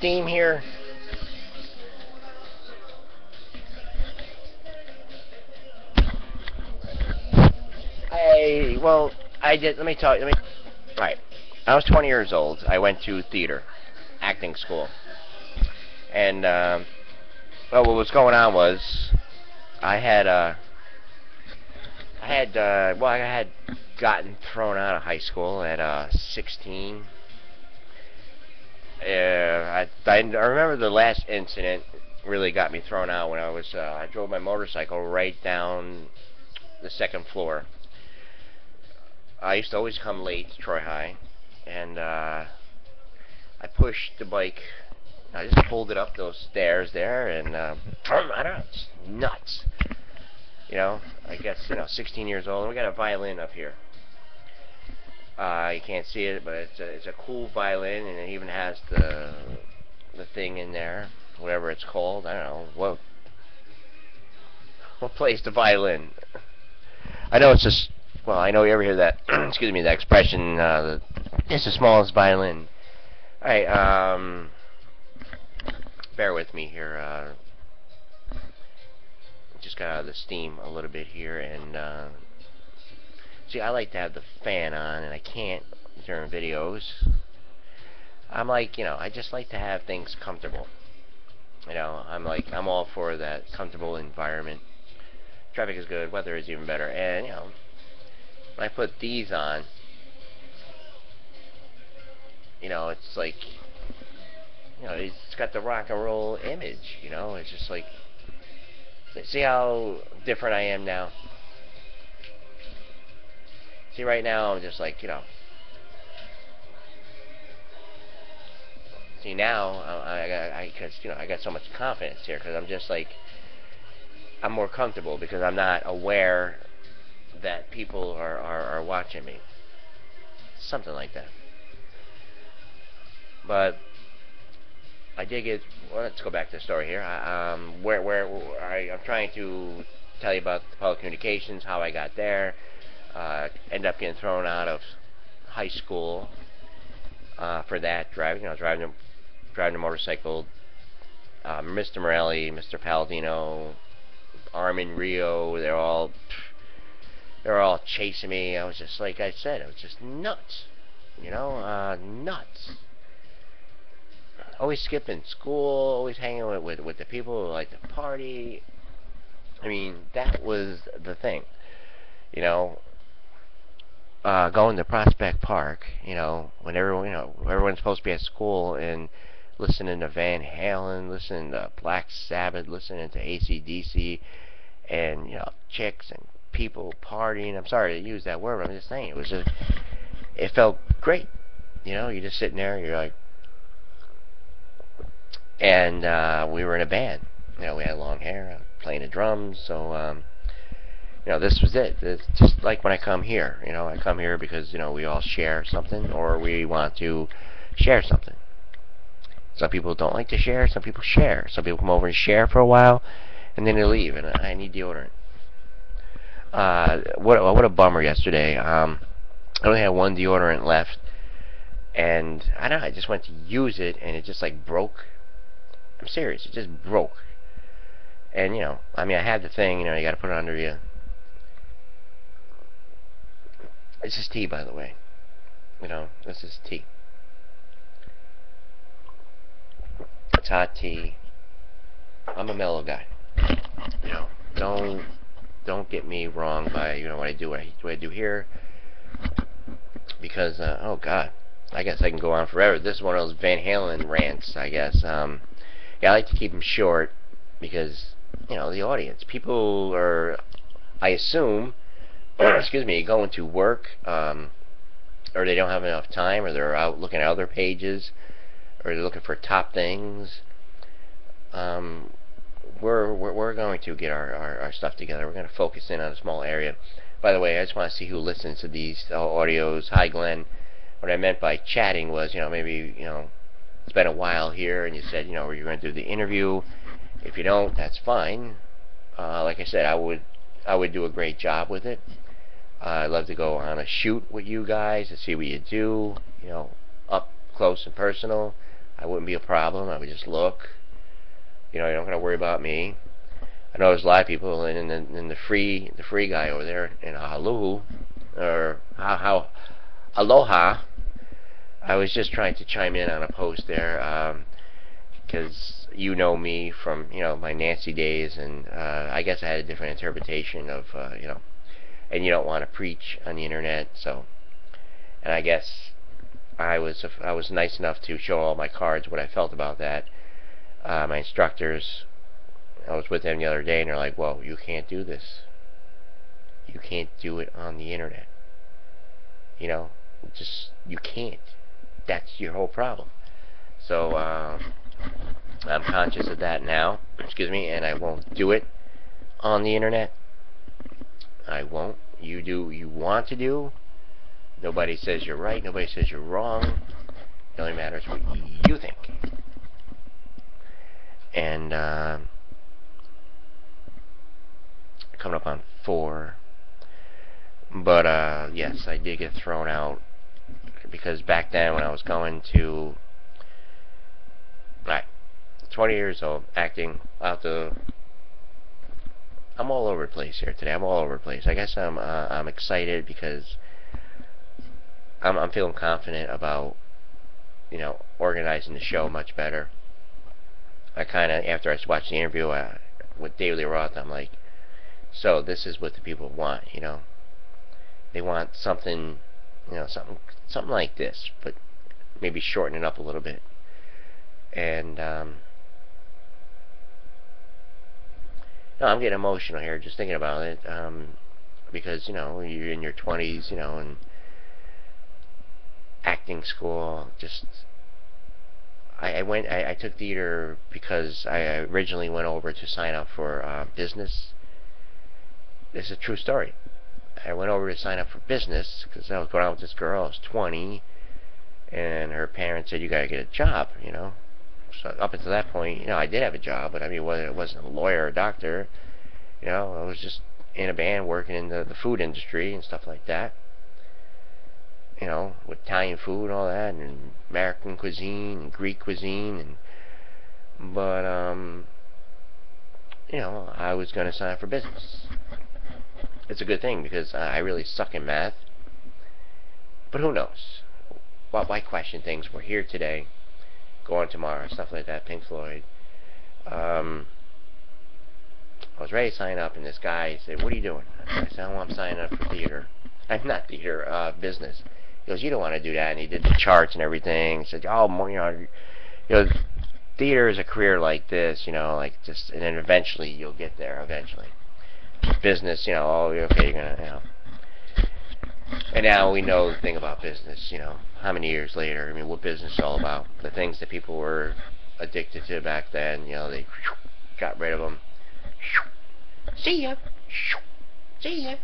steam here. Well, I did. Let me tell you. All right. I was 20 years old. I went to theater, acting school, and well, what was going on was I had I had gotten thrown out of high school at 16. I remember the last incident really got me thrown out when I drove my motorcycle right down the second floor. I used to always come late to Troy High, and I pushed the bike. I just pulled it up those stairs there, and I don't know, it's nuts. I guess 16 years old. And we got a violin up here. You can't see it, but it's a cool violin, and it even has the thing in there, whatever it's called. I don't know what plays the violin. I know it's just. Well, I know you ever hear that. Excuse me, that expression. It's the smallest violin. All right. Bear with me here. Just got out of the steam a little bit here, and see, I like to have the fan on, and I can't during videos. I just like to have things comfortable. I'm all for that comfortable environment. Traffic is good, weather is even better, and when I put these on, it's like, it's got the rock and roll image. It's just like, see how different I am now. See, right now I'm just like, See, now I got so much confidence here because I'm just like, I'm more comfortable because I'm not aware that people are watching me. Something like that. But I did get. Well, let's go back to the story here. I'm trying to tell you about the public communications, how I got there. Ended up getting thrown out of high school for that driving. I was driving a motorcycle. Mr. Morelli, Mr. Palladino, Armin Rio, they're all chasing me. I was just, like I said, it was just nuts. Nuts. Always skipping school, always hanging with the people who like to party. I mean, that was the thing. Going to Prospect Park, when everyone's supposed to be at school and listening to Van Halen, listening to Black Sabbath, listening to AC/DC, and chicks and people partying. I'm sorry to use that word, but I'm just saying it felt great. You're just sitting there, you're like, and we were in a band. We had long hair, playing the drums, so this was it. It's just like when I come here. I come here because we all share something, or we want to share something. Some people don't like to share. Some people share. Some people come over and share for a while, and then they leave. And I need deodorant. What a bummer yesterday. I only had one deodorant left, and I don't know. I just went to use it, and it just like broke. I'm serious. It just broke. And I had the thing. You got to put it under you. This is tea, by the way. This is tea. It's hot tea. I'm a mellow guy. Don't get me wrong by what I do here. Because oh God, I guess I can go on forever. This is one of those Van Halen rants, I guess. Yeah, I like to keep them short because the audience, people are, I assume, excuse me, going to work, or they don't have enough time, or they're out looking at other pages, or they're looking for top things. We're going to get our stuff together. We're going to focus in on a small area. By the way, I just want to see who listens to these audios. Hi, Glenn. What I meant by chatting was, maybe, it's been a while here, and you said, you're going to do the interview. If you don't, that's fine. Like I said, I would do a great job with it. I'd love to go on a shoot with you guys to see what you do, up close and personal. I wouldn't be a problem. I would just look. You know, you don't got to worry about me. I know there's a lot of people in the free guy over there in Ahaluhu, or how Aloha. I was just trying to chime in on a post there, because you know me from, you know, my Nancy days, and I guess I had a different interpretation of, you know, and you don't want to preach on the internet, so, and I guess I was nice enough to show all my cards what I felt about that. My instructors, I was with them the other day, and they're like, well, you can't do this. You can't do it on the internet. You know, just, you can't. That's your whole problem. So, I'm conscious of that now, excuse me, and I won't do it on the internet. I won't. You do what you want to do. Nobody says you're right, nobody says you're wrong. It only matters what you think. And, coming up on 4. But, yes, I did get thrown out, because back then when I was going to, 20 years old, acting out the, I'm all over the place here today. I'm all over the place. I guess I'm excited because I'm feeling confident about, you know, organizing the show much better. I kind of, after I watched the interview with David Lee Roth, I'm like, so this is what the people want, you know. They want something, you know, something like this, but maybe shorten it up a little bit. And no, I'm getting emotional here just thinking about it, because, you know, you're in your 20s, you know, and acting school, just, I took theater because I originally went over to sign up for business. This is a true story. I went over to sign up for business because I was going out with this girl. I was 20, and her parents said, you gotta get a job, you know. So up until that point, you know, I did have a job, but I mean, it wasn't a lawyer or a doctor. You know, I was just in a band working in the food industry and stuff like that. You know, with Italian food and all that, and American cuisine and Greek cuisine, but you know, I was going to sign up for business. It's a good thing because I really suck in math. But who knows? Why question things? We're here today, going tomorrow, stuff like that. Pink Floyd. I was ready to sign up, and this guy said, "What are you doing?" I said, "Oh, I'm signing up for theater." I'm not theater, business. He goes, "You don't want to do that." And he did the charts and everything. He said, "Oh, more, you know, theater is a career like this, you know, like just, and then eventually you'll get there. Eventually, business, you know, oh, okay, you're gonna, you know." And now we know the thing about business, you know, how many years later, I mean, what business is all about. The things that people were addicted to back then, you know, they got rid of them. See ya. See ya.